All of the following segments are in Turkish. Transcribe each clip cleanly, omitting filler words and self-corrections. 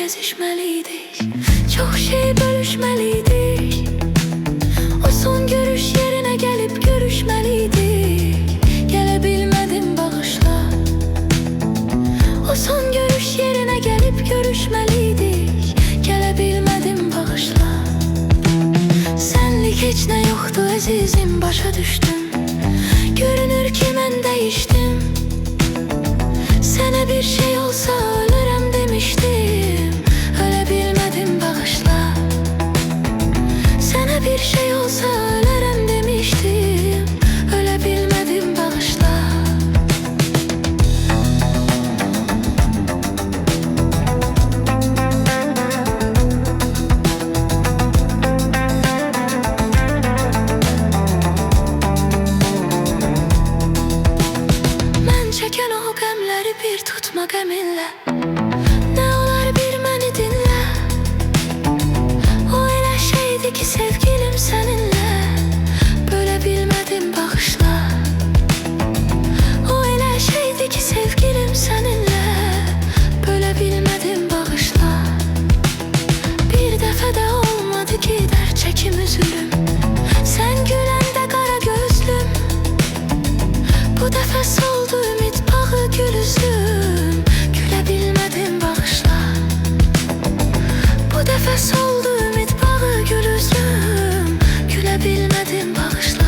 gezişmeliydik. Çok şey bölüşmeliydik. O son görüş yerine gelip görüşmeliydik. Gelebilmedim, bağışla. O son görüş yerine gelip görüşmeliydik. Gelebilmedim, bağışla. Senlik hiç ne yoktu azizim, başa düştüm. Görünür ki ben değiştim. Sana bir şey olsa ölürüm demiştim. Ölebilmedim, bağışla. Sana bir şey olsa ölürüm demiştim. Ölebilmedim, bağışla. Ben çeken o gemleri bir tutma geminle. Ne olar bir məni dinle. O elə şeydi ki sevgilim seninle. Bölebilmedim, bağışla. O elə şeydi ki sevgilim seninle. Bölebilmedim, bağışla. Bir dəfə də olmadı ki dərd çəkim üzülüm. Sen güləndə qara gözlüm. Bu dəfə soldu ümid bağı gül üzlüm. Gülebilmedim, bağışla. Bu dəfə soldu ümid bağı gül üzlüm. Gülebilmedim, bağışla.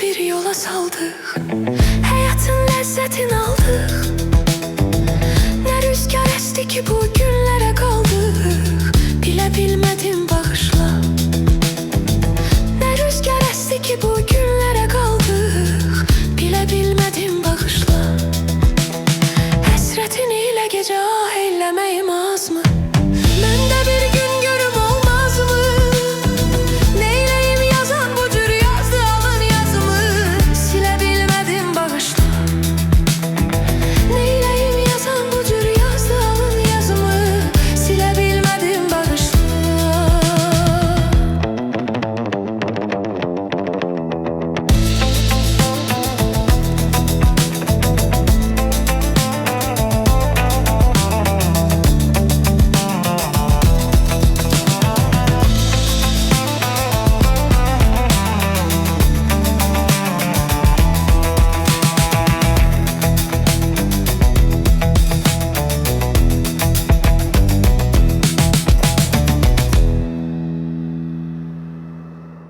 Bir yola saldık, hayatın lezzetini aldık. Ne rüzgar esti ki bu günlere kaldık. Bilebilmedim, bağışla. Ne rüzgar esti ki bu